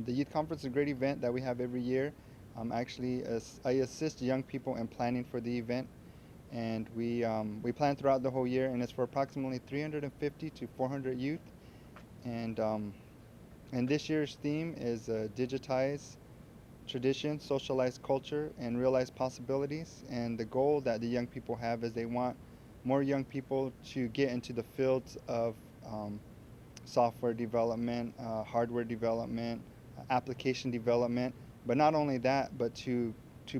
The youth conference is a great event that we have every year. Actually, I assist young people in planning for the event, and we plan throughout the whole year, and it's for approximately 350 to 400 youth. And and this year's theme is digitize tradition, socialize culture, and realize possibilities. And the goal that the young people have is they want more young people to get into the fields of software development, hardware development, application development. But not only that, but to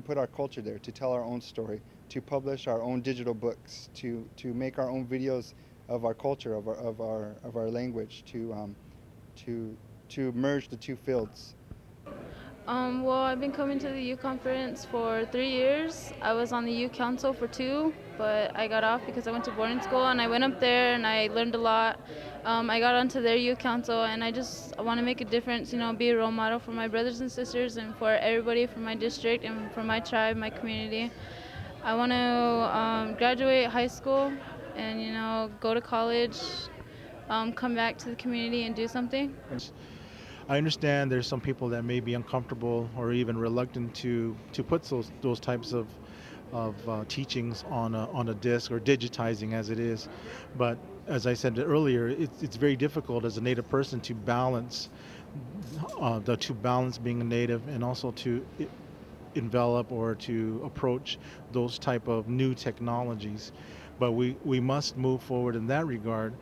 put our culture there, to tell our own story, to publish our own digital books, to make our own videos of our culture, of our language, to to merge the two fields. Well, I've been coming to the youth conference for 3 years. I was on the youth council for 2, but I got off because I went to boarding school, and I went up there and I learned a lot. I got onto their youth council, and I want to make a difference, be a role model for my brothers and sisters and for everybody from my district and for my tribe, my community. I want to graduate high school and, go to college, come back to the community and do something. I understand there's some people that may be uncomfortable or even reluctant to put those types of teachings on a disc or digitizing as it is, but as I said earlier, it's very difficult as a Native person to balance being a Native and also to envelop or to approach those type of new technologies. But we must move forward in that regard,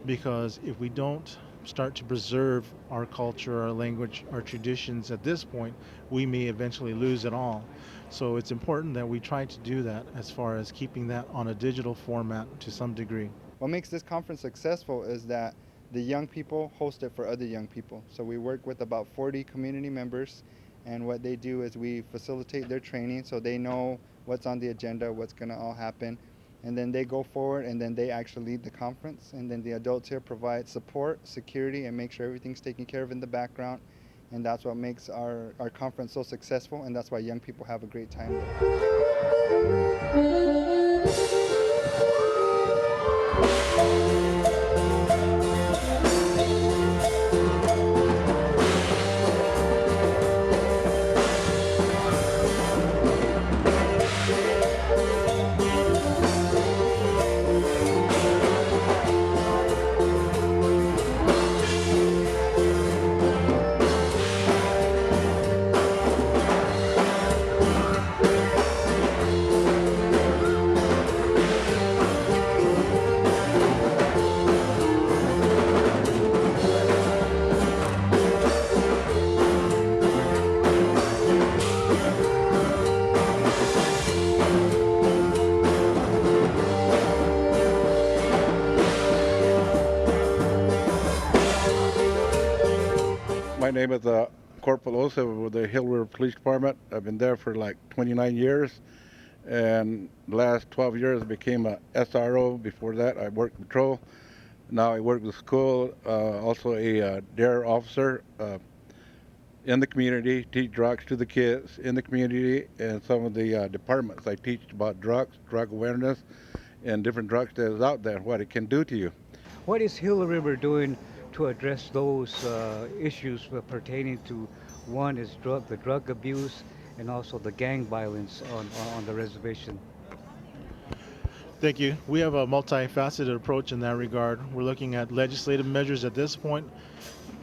because if we don't start to preserve our culture, our language, our traditions at this point, we may eventually lose it all. So it's important that we try to do that as far as keeping that on a digital format to some degree. What makes this conference successful is that the young people host it for other young people. So we work with about 40 community members, and what they do is we facilitate their training so they know what's on the agenda, what's going to all happen, and then they go forward and then they actually lead the conference, and then the adults here provide support, security, and make sure everything's taken care of in the background. And that's what makes our conference so successful, and that's why young people have a great time there. My name is Corporal Osa with the Hill River Police Department. I've been there for like 29 years, and the last 12 years I became a SRO. Before that I worked patrol. Now I work with school, also a DARE officer in the community, teach drugs to the kids in the community, and some of the departments I teach about drugs, drug awareness, and different drugs that is out there, what it can do to you. What is Gila River doing to address those issues pertaining to, one is the drug abuse, and also the gang violence on the reservation? Thank you. We have a multifaceted approach in that regard. We're looking at legislative measures at this point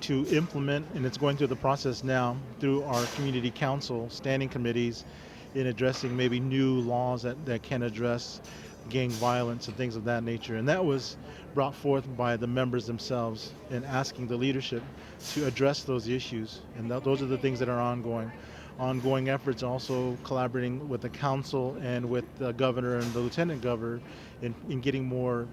to implement, and it's going through the process now through our community council standing committees in addressing maybe new laws that can address gang violence and things of that nature. And that was brought forth by the members themselves in asking the leadership to address those issues. And those are the things that are ongoing. Ongoing efforts also collaborating with the council and with the governor and the lieutenant governor in getting more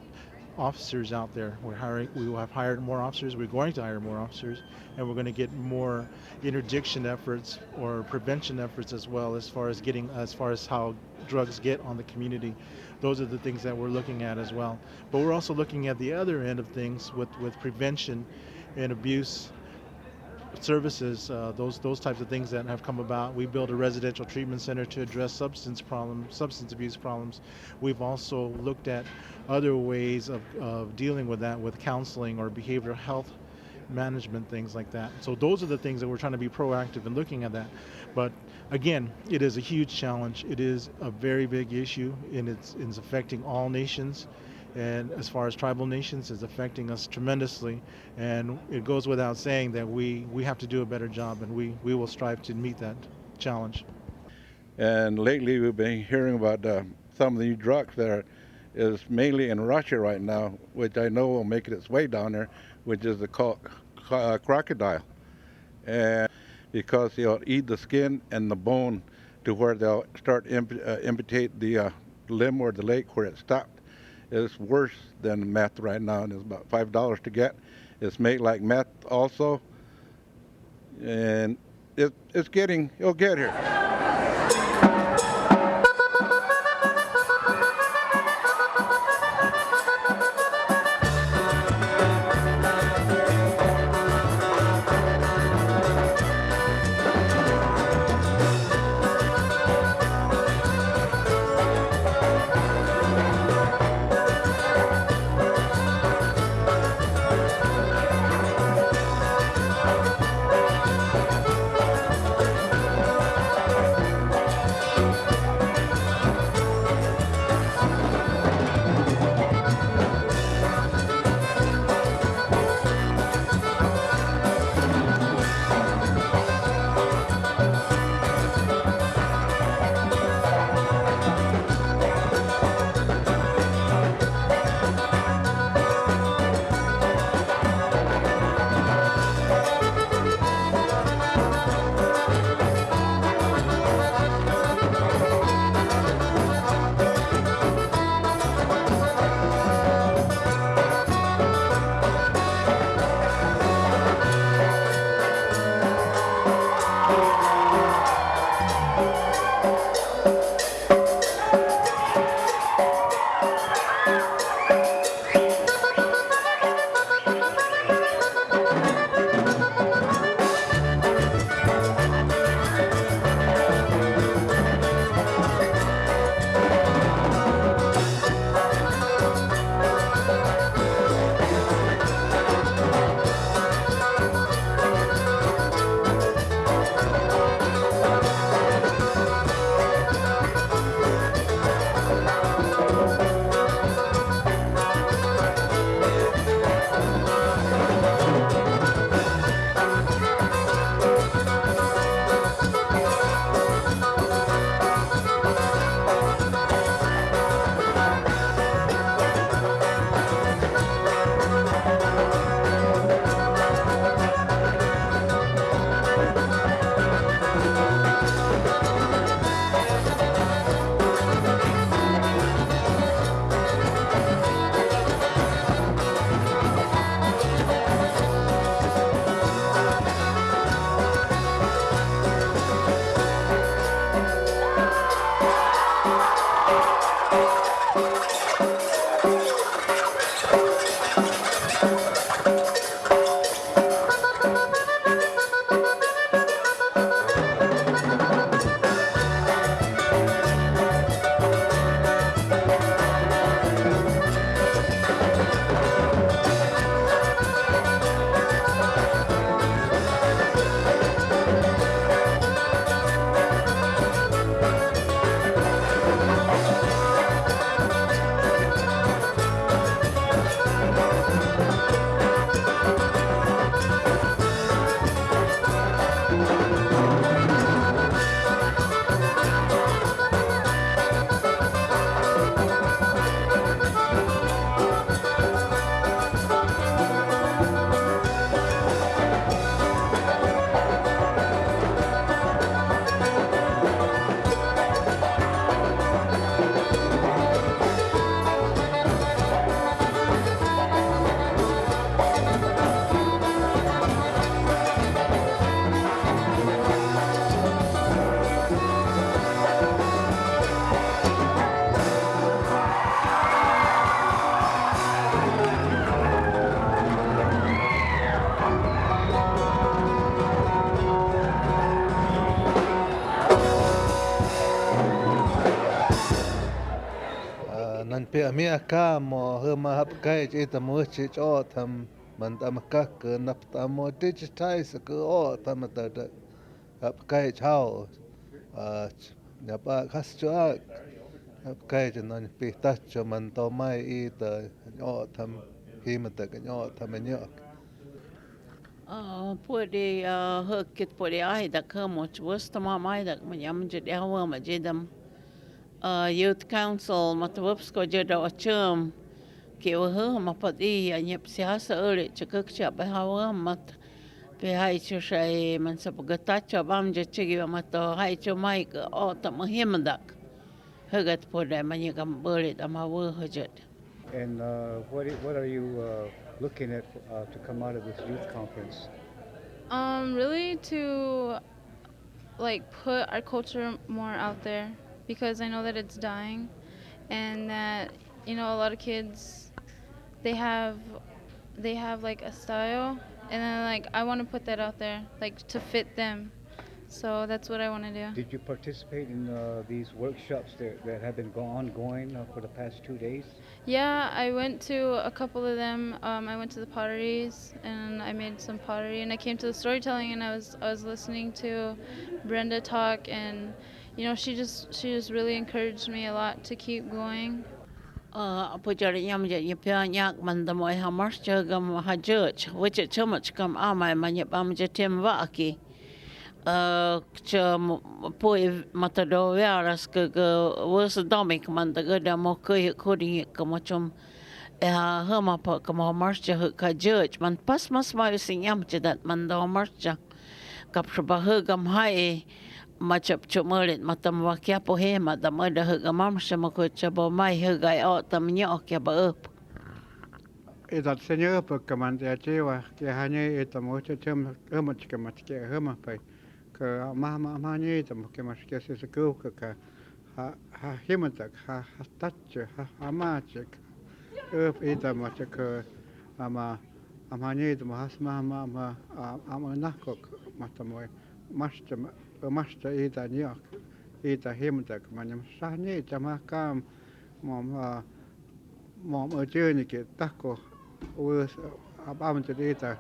officers out there. We will have hired more officers, we're going to hire more officers, and we're going to get more interdiction efforts or prevention efforts as well, as far as how drugs get on the community. Those are the things that we're looking at as well. But we're also looking at the other end of things with prevention and abuse services, those types of things that have come about. We built a residential treatment center to address substance abuse problems. We've also looked at other ways of dealing with that with counseling or behavioral health management, things like that. So those are the things that we're trying to be proactive in looking at that. But again, it is a huge challenge. It is a very big issue, and it's affecting all nations. And as far as tribal nations, it's affecting us tremendously. And it goes without saying that we have to do a better job, and we will strive to meet that challenge. And lately, we've been hearing about some of the new drugs that is mainly in Russia right now, which I know will make its way down there, which is the crocodile. And because they'll eat the skin and the bone to where they'll start amputate the limb or the leg where it stopped. It's worse than meth right now, and it's about $5 to get. It's made like meth also, and it'll get here. Nan pe mi aka mo hema hap kai che tamu che cho tham man tamaka ke nap tamo digitize ke o tamata da ap kai chao nya pa khas cha ap kai nan pi ta cho man to mai I ta o tham himata ke o tham nyo Puede hukit puede ai da kamoch wasta ma mai da manyam je dewa ma jedam youth council matwapsko je da achum ke wa ma padi anyep siasa ore chakak cha ba hawa mat pe hai chu shai man sa pagata cha bam je chigi ma to hai chu mai ka o ta mahim dak hugat puede manyam bore da ma wa hajet. And what are you looking at to come out of this youth conference? Really to like put our culture more out there because I know that it's dying, and that a lot of kids they have like a style, and then like I want to put that out there like to fit them. So that's what I want to do. Did you participate in these workshops that have been ongoing for the past 2 days? Yeah, I went to a couple of them. I went to the potteries and I made some pottery, and I came to the storytelling, and I was listening to Brenda talk, and she just really encouraged me a lot to keep going. Apa jadi yang menjadi banyak mandamai hamas jagam hajat, wajib cuma cakap amai banyak menjadi tim waki. Cuma pui matado waras ke was domik mandaga dah mau ke kodi ke macam hama pa ke hamas jah hajat man pas mas mai sinyam cedat mandam hamas jah kap sebah gam hai macam cuma lihat matam wakia pohe matam ada gamam sama ko coba mai hegai o tamnya okya ba up. Idat senyo pagkaman cewa ke hanya itu mau cem emat ke mat ke hema pai ke mama hanya itu ke mas ke sesuatu ke ha himatak ha tatche ha amacek itu macam ke ama hanya itu mas mama ama nakok matam masta itu nyak itu himatak macam sahnya itu makam mom chơi ke tako was abam jadi ta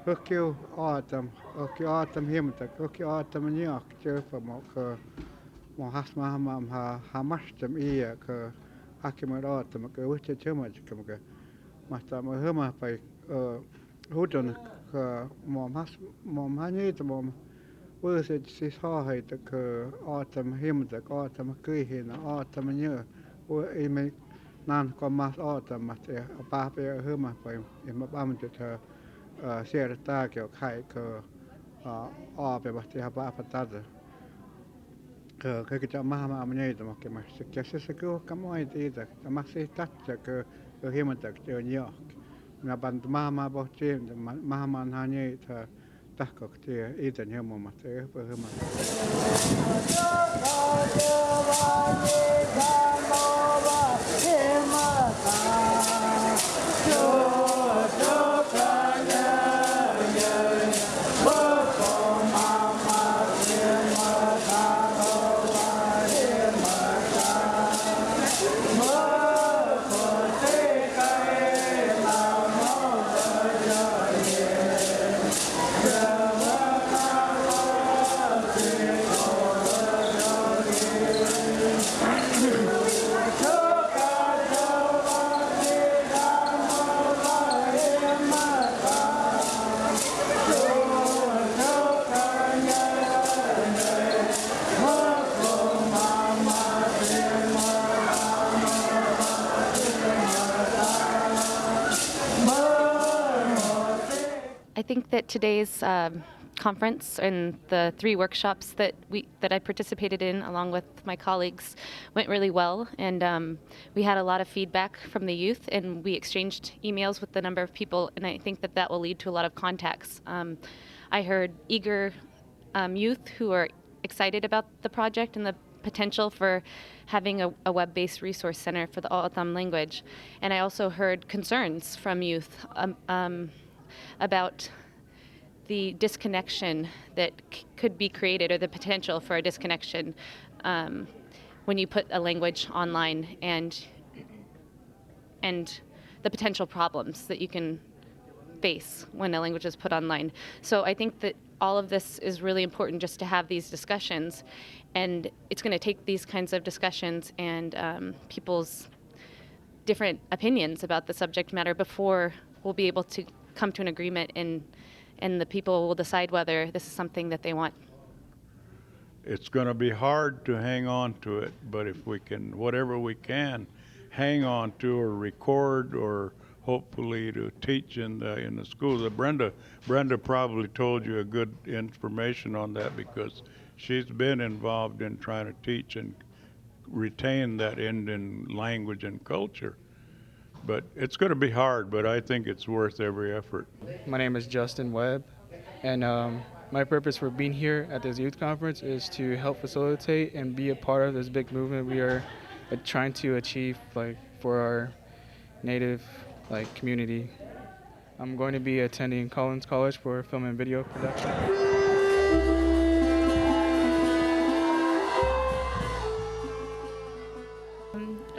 hokyo autumn himta hokyo autumn nyak chơi pa mo ke mo hasma ha mastam iya ke akimar autumn ke wuche chema ke masta mo hema pai hudon ke mom hani to mom was it si ha het ke autumn himta autumn ke hin autumn nyak o e nan ko mas autumn mas pa pe hema pai ma bam je ta share ta ke khai ke pe ba ti ha pa ta ke ma ne to ke ma ke se ko kamo ai ti ta ma se ta ke hema ta ke nyo na ban ma bo che ma na ne ta ta ko ti I ta ne mo ma te pe hema I think that today's conference and the 3 workshops that I participated in along with my colleagues went really well, and we had a lot of feedback from the youth, and we exchanged emails with a number of people, and I think that will lead to a lot of contacts. I heard eager youth who are excited about the project and the potential for having a web-based resource center for the O'odham language, and I also heard concerns from youth about the disconnection that could be created, or the potential for a disconnection when you put a language online, and the potential problems that you can face when a language is put online. So I think that all of this is really important just to have these discussions, and it's going to take these kinds of discussions and people's different opinions about the subject matter before we'll be able to come to an agreement, and the people will decide whether this is something that they want. It's going to be hard to hang on to it, but if we can, whatever we can, hang on to or record or hopefully to teach in the schools. Brenda probably told you a good information on that because she's been involved in trying to teach and retain that Indian language and culture. But it's going to be hard, but I think it's worth every effort. My name is Justin Webb, and my purpose for being here at this youth conference is to help facilitate and be a part of this big movement we are trying to achieve, like, for our native community. I'm going to be attending Collins College for film and video production.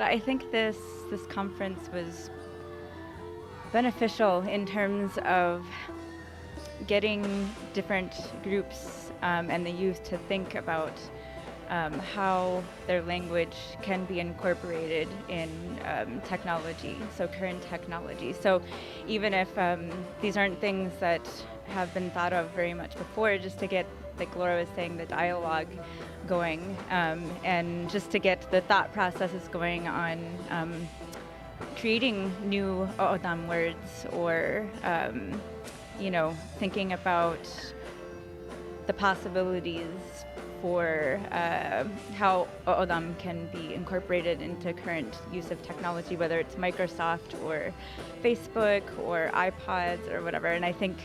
I think this conference was beneficial in terms of getting different groups and the youth to think about how their language can be incorporated in technology, so current technology. So even if these aren't things that have been thought of very much before, just to get, like Laura was saying, the dialogue going, and just to get the thought processes going on creating new O'odham words, or thinking about the possibilities for how O'odham can be incorporated into current use of technology, whether it's Microsoft or Facebook or iPods or whatever. And I think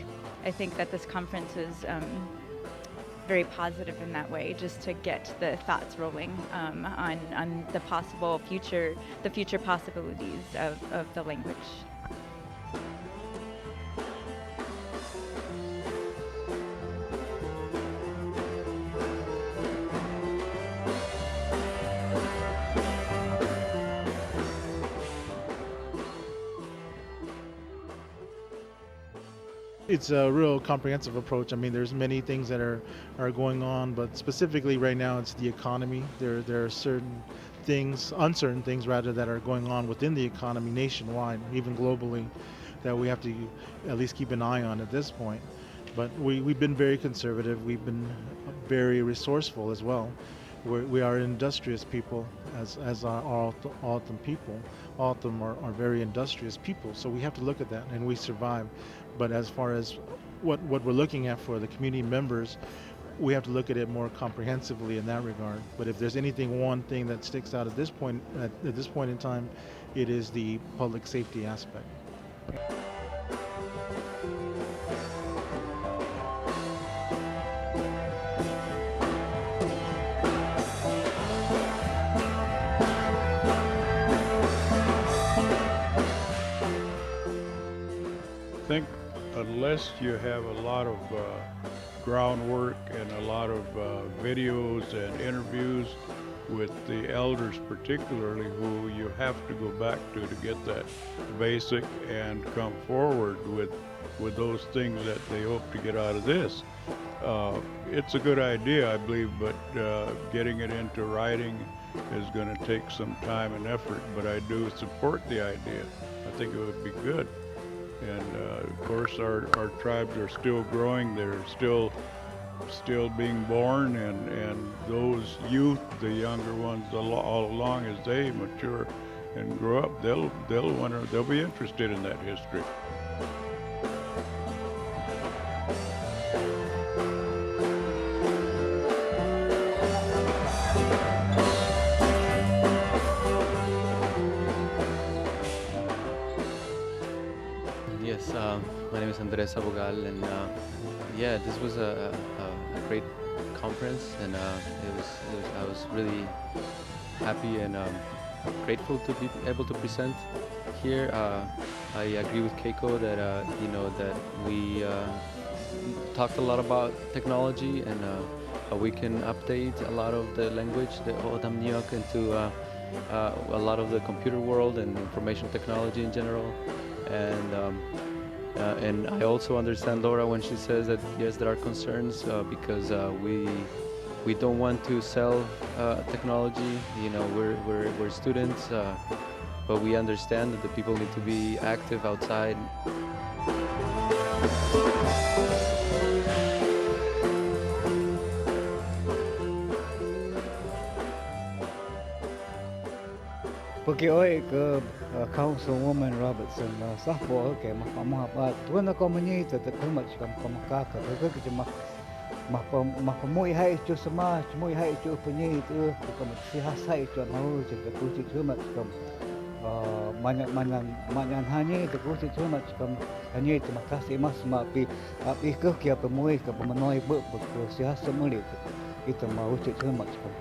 that this conference was very positive in that way, just to get the thoughts rolling on the possible future possibilities of the language. It's a real comprehensive approach. I mean, there's many things that are going on, but specifically right now it's the economy. There are certain things, uncertain things rather, that are going on within the economy nationwide, even globally, that we have to at least keep an eye on at this point. But we've been very conservative. We've been very resourceful as well. We are industrious people, as are all O'odham people. O'odham are very industrious people, so we have to look at that, and we survive. But as far as what we're looking at for the community members, we have to look at it more comprehensively in that regard. But if there's one thing that sticks out at this point in time, it is the public safety aspect. I think unless you have a lot of groundwork and a lot of videos and interviews with the elders particularly, who you have to go back to get that basic and come forward with those things that they hope to get out of this. It's a good idea, I believe, but getting it into writing is going to take some time and effort, but I do support the idea. I think it would be good. And of course our tribes are still growing, they're still being born, and those youth, the younger ones, all along as they mature and grow up, they'll be interested in that history. Yes, my name is Andres Abogal, and yeah, this was a great conference, and I was really happy and grateful to be able to present here. I agree with Keiko that that we talked a lot about technology and how we can update a lot of the language, the O'odham Niok, into a lot of the computer world and information technology in general. And And I also understand Laura when she says that yes, there are concerns because we don't want to sell technology. You know, we're students, but we understand that the people need to be active outside. Porque hoy ke Councilwoman Robertson sahpo ke mahkamah ba tuan komunita te kumat kam kamakaka ke mah pemui hai itu semua cemui hai itu penyi itu kam sihasai itu mau je ke kuci kumat kam manyan hanya te kuci kumat kam hanya itu makasih mas pi ke kia pemui ke pemenoi be sihasa muli itu mau kuci kumat kam.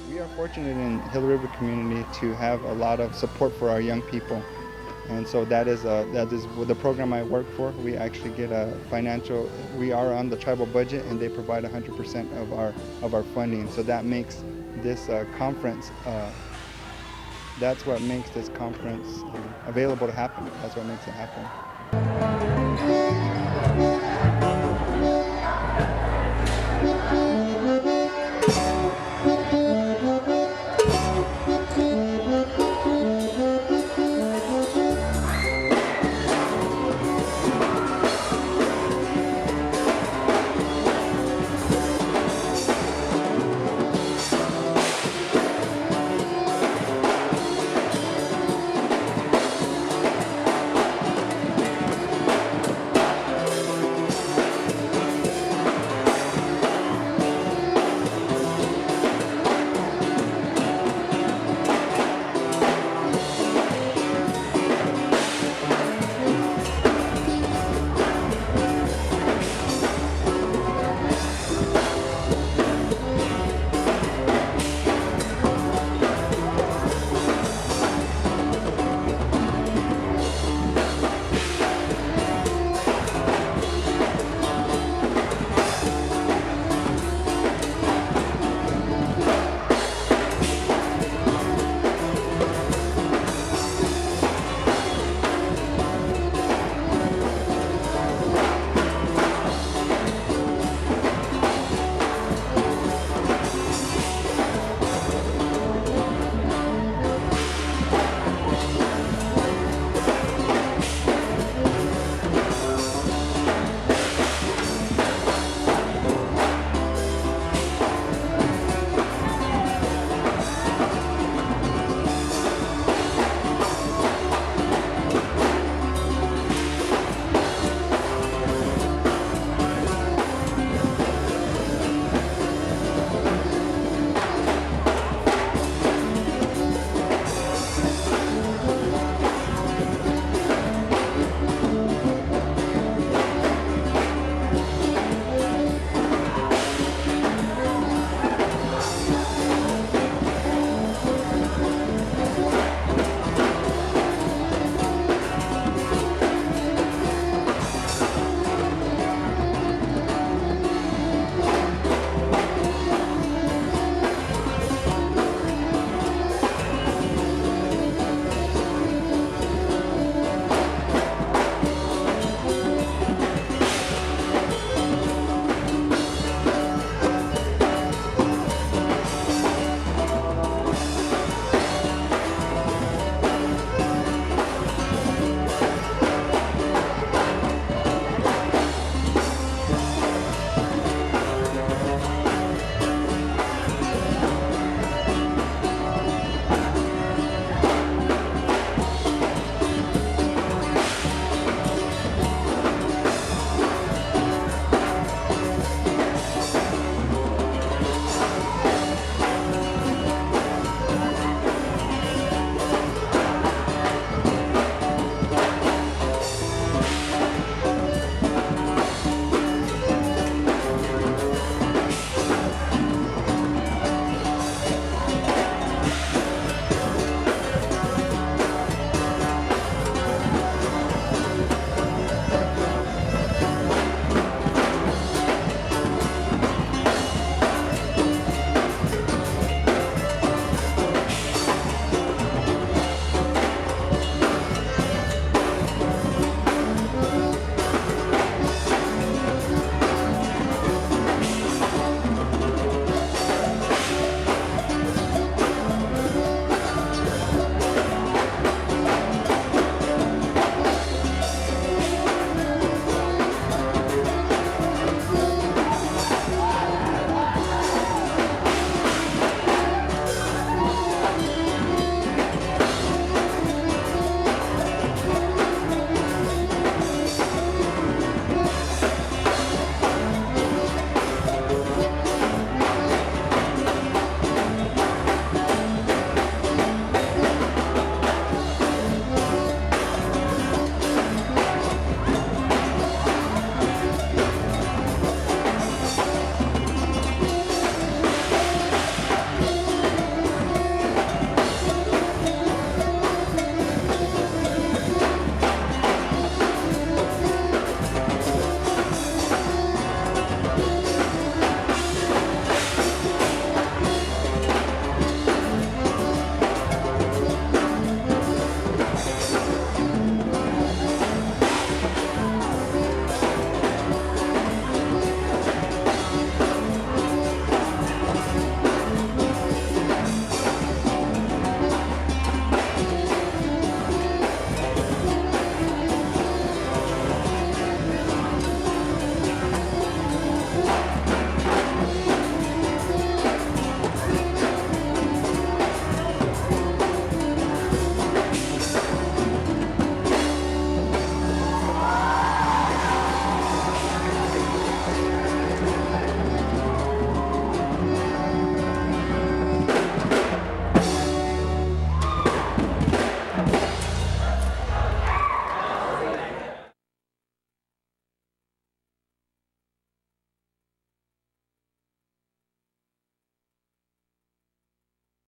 We are fortunate in Gila River community to have a lot of support for our young people, and so that is with the program I work for. We actually get a financial. We are on the tribal budget, and they provide 100% of our funding. So that makes this conference. That's what makes this conference available to happen. That's what makes it happen.